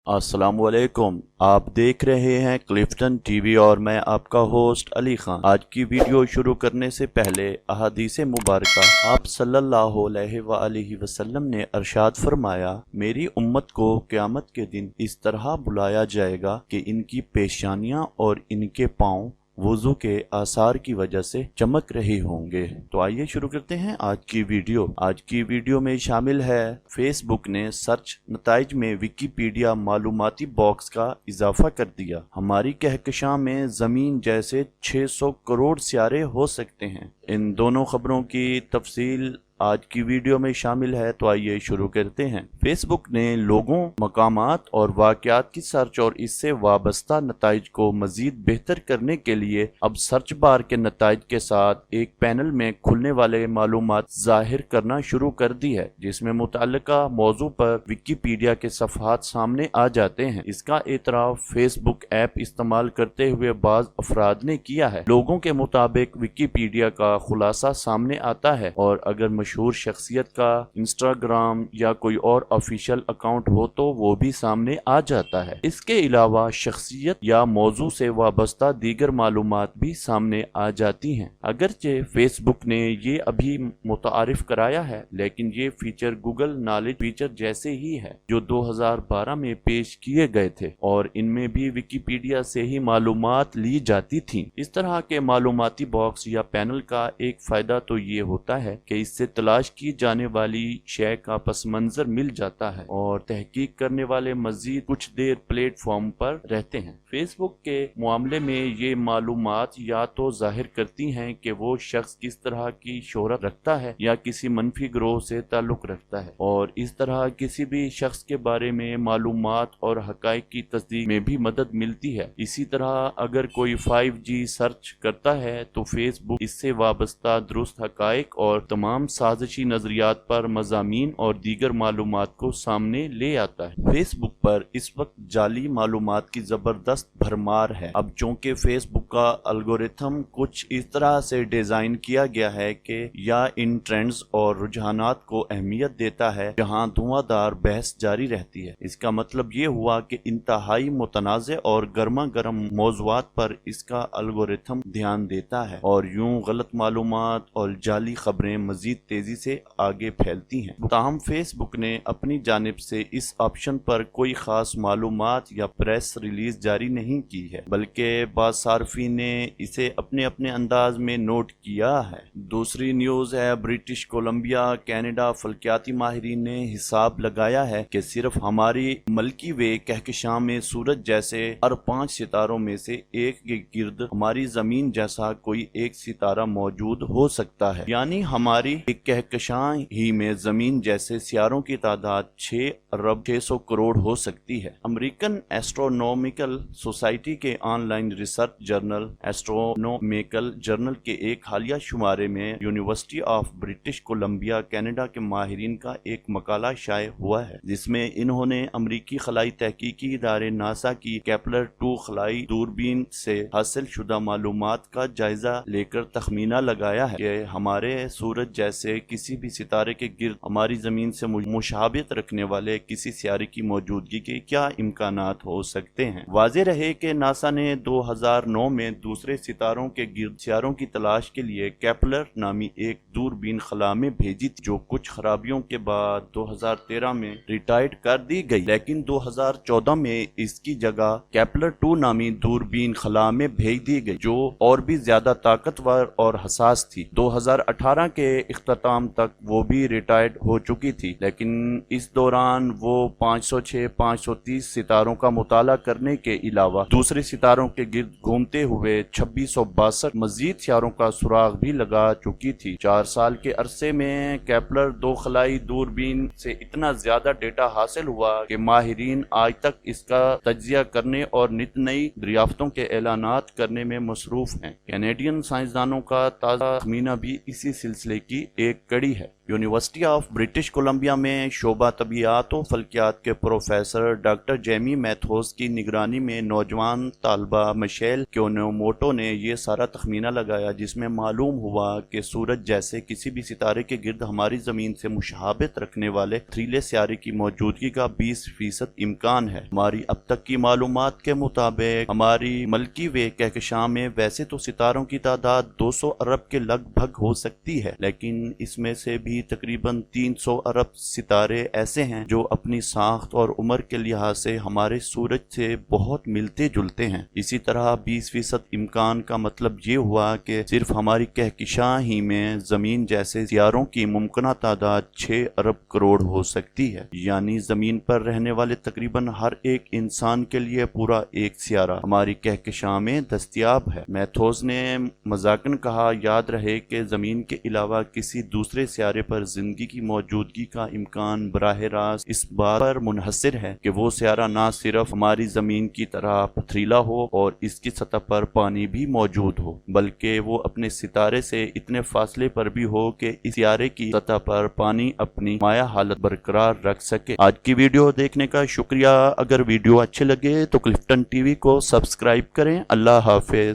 अस्सलाम वालेकुम। आप देख रहे हैं क्लिफ्टन टीवी और मैं आपका होस्ट अली खान। आज की वीडियो शुरू करने से पहले अहादीस मुबारका आप सल्लल्लाहु अलैहि वसल्लम ने अरशाद फरमाया, मेरी उम्मत को क़यामत के दिन इस तरह बुलाया जाएगा कि इनकी पेशानियां और इनके पाँव वुज़ू के आसार की वजह से चमक रहे होंगे। तो आइए शुरू करते हैं आज की वीडियो। आज की वीडियो में शामिल है फेसबुक ने सर्च नताइज में विकिपीडिया मालूमाती बॉक्स का इजाफा कर दिया। हमारी कहकशां में जमीन जैसे 600 करोड़ सियारे हो सकते हैं। इन दोनों खबरों की तफसील आज की वीडियो में शामिल है, तो आइए शुरू करते हैं। फेसबुक ने लोगों, मकामात और वाक़यात की सर्च और इससे वाबस्ता नताइज को मजीद बेहतर करने के लिए अब सर्च बार के नताइज के साथ एक पैनल में खुलने वाले मालूमात जाहिर करना शुरू कर दी है, जिसमें मुतल्लिका मौजू पर विकिपीडिया के सफ़हात सामने आ जाते हैं। इसका एतराफ़ फेसबुक ऐप इस्तेमाल करते हुए बाज़ अफराद ने किया है। लोगों के मुताबिक विकिपीडिया का खुलासा सामने आता है और अगर मशहूर शख्सियत का इंस्टाग्राम या कोई और ऑफिशियल अकाउंट हो तो वो भी सामने आ जाता है। इसके अलावा शख्सियत या मौजू से वाबस्ता दीगर मालूमात भी सामने आ जाती हैं। अगरचे फेसबुक ने ये अभी मुतारिफ कराया है, लेकिन ये फीचर गूगल नॉलेज फीचर जैसे ही है जो 2012 में पेश किए गए थे और इनमें भी विकिपीडिया से ही मालूमात ली जाती थी। इस तरह के मालूमाती बॉक्स या पैनल का एक फायदा तो ये होता है कि इससे तलाश की जाने वाली शय का पस मंजर मिल जाता है और तहकीक करने वाले मजीद कुछ देर प्लेटफॉर्म पर रहते हैं। फेसबुक के मामले में ये मालूमात या तो जाहिर करती हैं कि वो शख्स किस तरह की शोहरत रखता है या किसी मनफी ग्रोह से ताल्लुक रखता है, और इस तरह किसी भी शख्स के बारे में मालूमात और हकाइक की तस्दीक में भी मदद मिलती है। इसी तरह अगर कोई 5G सर्च करता है तो फेसबुक इससे वाबस्ता दुरुस्त हकाइक और तमाम साजिशी नजरियात पर मज़ामीन और दीगर मालूमात को सामने ले आता है। फेसबुक पर इस वक्त जाली मालूमात की जबरदस्त भरमार है। अब चूंकि फेसबुक का एल्गोरिथम कुछ इस तरह से डिजाइन किया गया है कि या इन ट्रेंड्स और रुझानात को अहमियत देता है जहां धुआंधार बहस जारी रहती है। इसका मतलब ये हुआ कि इंतहाई मुतनाज़े और गर्मा गर्म मौज़ूआत पर इसका एल्गोरिथम ध्यान देता है और यूं गलत मालूमात और जाली खबरें मजीद तेजी से आगे फैलती हैं। ताहम फेसबुक ने अपनी जानिब से इस ऑप्शन पर कोई खास मालूमात या प्रेस रिलीज जारी नहीं की है, बल्कि बाज़ सार्फिन ने इसे अपने अपने अंदाज में नोट किया है। दूसरी न्यूज़ है, ब्रिटिश कोलंबिया कनाडा फल्कियाती माहिरीन ने हिसाब लगाया है कि सिर्फ हमारी मिल्की वे कहकशां में सूरज जैसे हर 5 सितारों में से एक के गिर्द हमारी जमीन जैसा कोई एक सितारा मौजूद हो सकता है। यानी हमारी एक कहकशां ही में जमीन जैसे सियारों की तादाद 6 अरब 600 करोड़ हो सकती है। अमेरिकन एस्ट्रोनॉमिकल सोसाइटी के online research journal astronomical journal के एक हालिया शुमारे में university of British Columbia Canada के माहिरीन का एक मकाला शाये हुआ है, जिसमें इन्होंने अमरीकी खलाई तहकीकी इदारे नासा की केपलर 2 खलाई दूरबीन से हासिल शुदा मालूमात का जायजा लेकर तखमीना लगाया है कि हमारे सूरज जैसे किसी भी सितारे के गिर्द हमारी जमीन से मुशाबियत रखने वाले किसी सियारे की मौजूदगी के क्या इम्कानात हो सकते हैं। वाज़ेह रहे कि नासा ने 2009 में दूसरे सितारों के गिर्द सियारों की तलाश के लिए केपलर नामी एक दूरबीन खला में भेजी थी, जो कुछ खराबियों के बाद 2013 में रिटायर्ड कर दी गई, लेकिन 2014 में इसकी जगह केपलर 2 नामी दूरबीन खला में भेज दी गई, जो और भी ज्यादा ताकतवर और हसास थी। 2018 के इख्तिताम तक वो भी रिटायर्ड हो चुकी थी, लेकिन इस दौरान वो 506-530 सितारों का मुताला करने के अलावा दूसरे सितारों के गिर्द घूमते हुए 2662 मजीद सितारों का सुराग भी लगा चुकी थी। 4 साल के अरसे में केपलर 2 खलाई दूरबीन से इतना ज्यादा डेटा हासिल हुआ कि माहिरीन आज तक इसका तज्जिया करने और नित नई दरियाफ्तों के ऐलानात करने में मसरूफ हैं। कैनेडियन साइंसदानों का ताज़ा तखमीना भी इसी सिलसिले की एक कड़ी है। यूनिवर्सिटी ऑफ ब्रिटिश कोलंबिया में शोबा तबीयात व फल्कियात के प्रोफेसर डॉक्टर जेमी मैथोस की निगरानी में नौजवान तालबा मिशेल क्योनोमोटो ने ये सारा तखमीना लगाया, जिसमें मालूम हुआ कि सूरज जैसे किसी भी सितारे के गिर्द हमारी ज़मीन से मुशाबत रखने वाले पथरीले सियारे की मौजूदगी का 20% इम्कान है। हमारी अब तक की मालूमात के मुताबिक हमारी मिल्की वे कहकशां में वैसे तो सितारों की तादाद 200 अरब के लगभग हो सकती है, लेकिन इसमें से भी तकरीबन 300 अरब सितारे ऐसे हैं जो अपनी साख्त और उम्र के लिहाज से हमारे सूरज से बहुत मिलते जुलते हैं। इसी तरह 20% इम्कान का मतलब ये हुआ कि सिर्फ हमारी कहकशां ही में ज़मीन जैसे सियारों की मुमकिन तादाद 6 अरब करोड़ हो सकती है, यानी ज़मीन पर रहने वाले तकरीबन हर एक इंसान के लिए पूरा एक सियारा हमारी कहकशां में दस्तयाब है। मैथोस ने मजाकन कहा, याद रहे कि ज़मीन के अलावा किसी दूसरे सियारे पर जिंदगी की मौजूदगी का इम्कान बराह रास्त इस बात पर मुनहसर है कि वो सियारा ना सिर्फ हमारी ज़मीन की तरह पथरीला हो और इसकी सतह पर पानी भी मौजूद हो, बल्कि वो अपने सितारे से इतने फासले पर भी हो कि इस सियारे की सतह पर पानी अपनी माया हालत बरकरार रख सके। आज की वीडियो देखने का शुक्रिया। अगर वीडियो अच्छे लगे तो क्लिफ्टन टीवी को सब्सक्राइब करें। अल्लाह हाफिज।